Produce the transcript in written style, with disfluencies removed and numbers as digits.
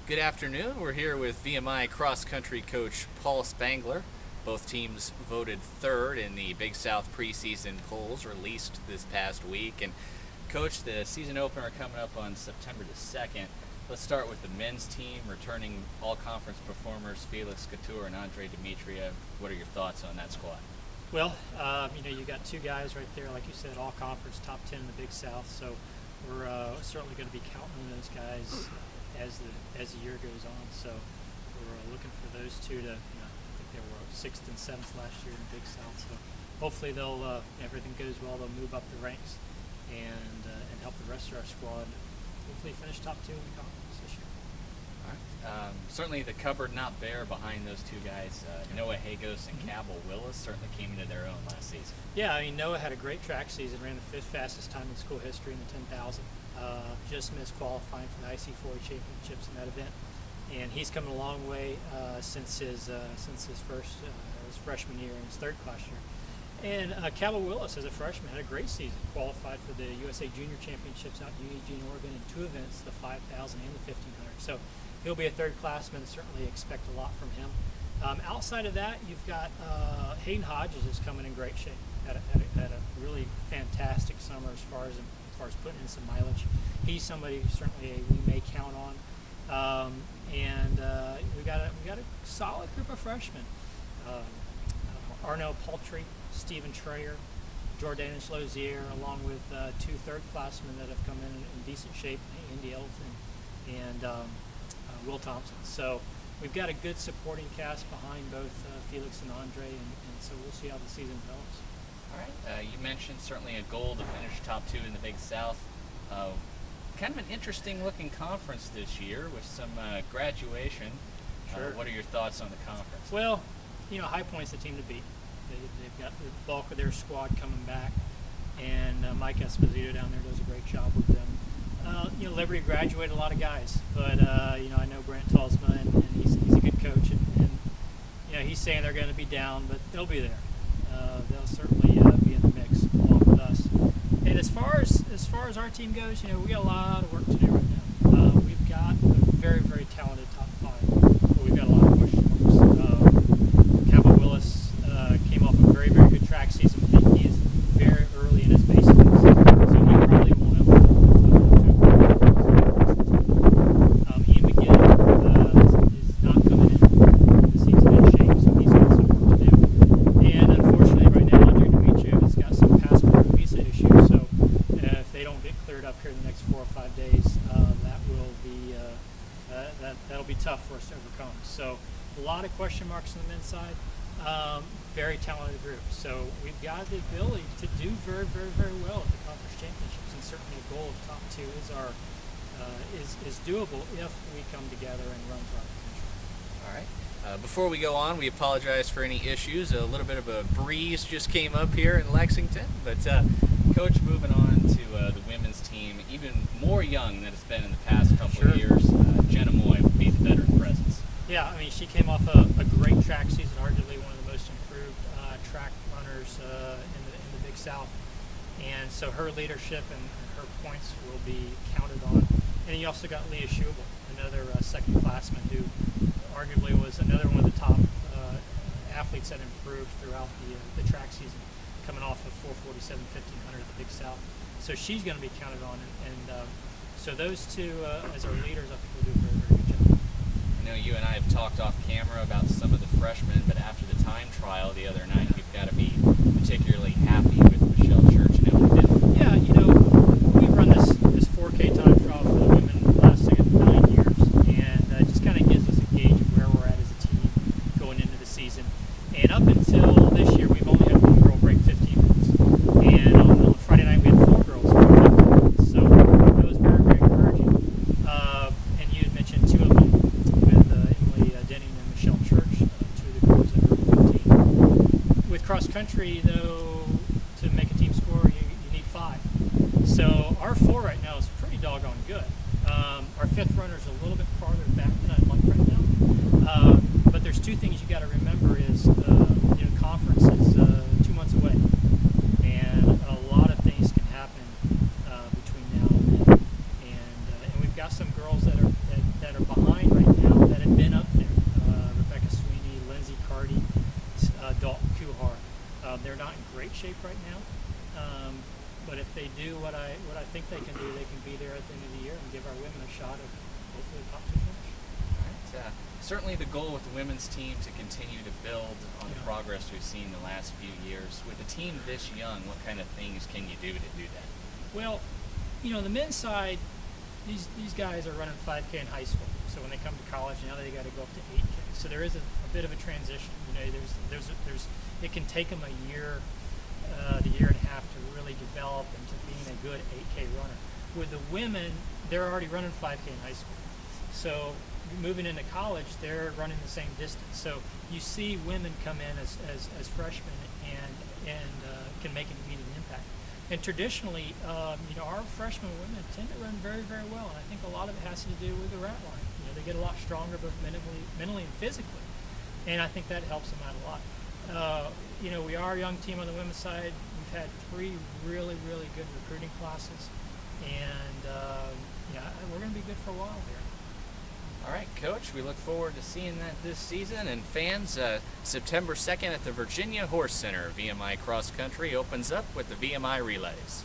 Good afternoon. We're here with VMI cross-country coach Paul Spangler. Both teams voted third in the Big South preseason polls released this past week. And Coach, the season opener coming up on September the 2nd. Let's start with the men's team, returning all-conference performers Felix Couture and Andre Demetria. What are your thoughts on that squad? Well, you got two guys right there, like you said, all-conference, top 10 in the Big South. So we're certainly going to be counting on those guys as the year goes on. So we're looking for those two to, I think they were 6th and 7th last year in the Big South. So hopefully they'll, everything goes well, they'll move up the ranks and help the rest of our squad hopefully finish top 2 in the conference this year. All right. Certainly the cupboard not bare behind those two guys. Noah Hagos and Cabell Willis certainly came into their own last season. Yeah, Noah had a great track season, ran the 5th fastest time in school history in the 10,000. Just missed qualifying for the IC40 championships in that event, and he's come a long way since his freshman year and his third class year. And Cabell Willis, as a freshman, had a great season. Qualified for the USA Junior Championships out in Eugene, Oregon, in 2 events, the 5,000 and the 1,500. So he'll be a third-classman. Certainly expect a lot from him. Outside of that, you've got Hayden Hodges is coming in great shape. Had a really fantastic summer as far as putting in some mileage. He's somebody who certainly we may count on. We got a solid group of freshmen. Arnell Paltry, Stephen Trayer, Jordanis Lozier, along with 2 third-classmen that have come in decent shape, Andy Ellington and Will Thompson. So we've got a good supporting cast behind both Felix and Andre, and so we'll see how the season develops. All right. You mentioned certainly a goal to finish top 2 in the Big South. Kind of an interesting-looking conference this year with some graduation. Sure. What are your thoughts on the conference? Well, High Point's the team to beat. They've got the bulk of their squad coming back, and Mike Esposito down there does a great job with them. Liberty graduated a lot of guys, but I know Brent Talsma, and he's a good coach, and he's saying they're going to be down, but they'll be there. They'll certainly be in the mix along with us. And as far as our team goes, we got a lot of work to do right now. We've got a very, very talented top 5, but we've got a lot of question marks. Cabell Willis came off a very, very good track season. I think he is very early in his basics, so we probably won't have Ian McGinn is not coming in the season in shape, so he's got some work to do. And unfortunately, right now, Andre Demetria has got some passport and visa issues, so if they don't get cleared up here in the next 4 or 5 days, that'll be tough for us to overcome. So a lot of question marks on the men's side. Very talented group. So we've got the ability to do very, very, very well at the conference championships, and certainly a goal of top 2 is doable if we come together and run to our potential. All right. Before we go on, we apologize for any issues. A little bit of a breeze just came up here in Lexington, but Coach, moving on to the women's team, even more young than it's been in the past couple of years. Jenna Moy will be the veteran presence. Yeah, she came off a great track season, arguably one of the most improved track runners in the Big South. And so her leadership and her points will be counted on. And you also got Leah Schubel, another second-classman who arguably was another one of the top athletes that improved throughout the track season, coming off of 447 1500 at the Big South. So she's going to be counted on. And so those two, as our leaders, I think will do a very, very good job. I know you and I have talked off camera about some of the freshmen, but after the time trial the other night, you've got to be particularly happy with Michelle Church and Ellen Denton. Yeah, we've run this 4K time trial for the women the last 9 years, and it just kind of gives us a gauge of where we're at as a team going into the season. And up until this year, we've only had one girl break 15 minutes, and on Friday night we had 4 girls break 15 minutes, so that was very, very encouraging. And you had mentioned 2 of them with Emily Denning and Michelle Church, 2 of the girls that broke 15. With cross country, though, to make a team score, you need 5. So our 4 right now is pretty doggone good. Our 5th runner is a little bit farther back than I'd like right now. But there's 2 things you got to remember is, conference is 2 months away. And a lot of things can happen between now and then. And we've got some girls that are behind right great shape right now. But if they do what I think they can do, they can be there at the end of the year and give our women a shot of hopefully a top 2 finish. All right. Certainly the goal with the women's team to continue to build on the progress we've seen the last few years. With a team this young, what kind of things can you do to do that? Well, the men's side, these guys are running 5K in high school. So when they come to college, now they got to go up to 8K. So there is a bit of a transition. It can take them a year and a half to really develop into being a good 8K runner. With the women, they're already running 5K in high school. So moving into college, they're running the same distance. So you see women come in as freshmen and can make an immediate impact. And traditionally, our freshman women tend to run very, very well. And I think a lot of it has to do with the rat line. They get a lot stronger both mentally and physically. And I think that helps them out a lot. We are a young team on the women's side. We've had 3 really, really good recruiting classes. And, we're going to be good for a while here. All right, Coach, we look forward to seeing that this season. And fans, September 2nd at the Virginia Horse Center, VMI Cross Country opens up with the VMI Relays.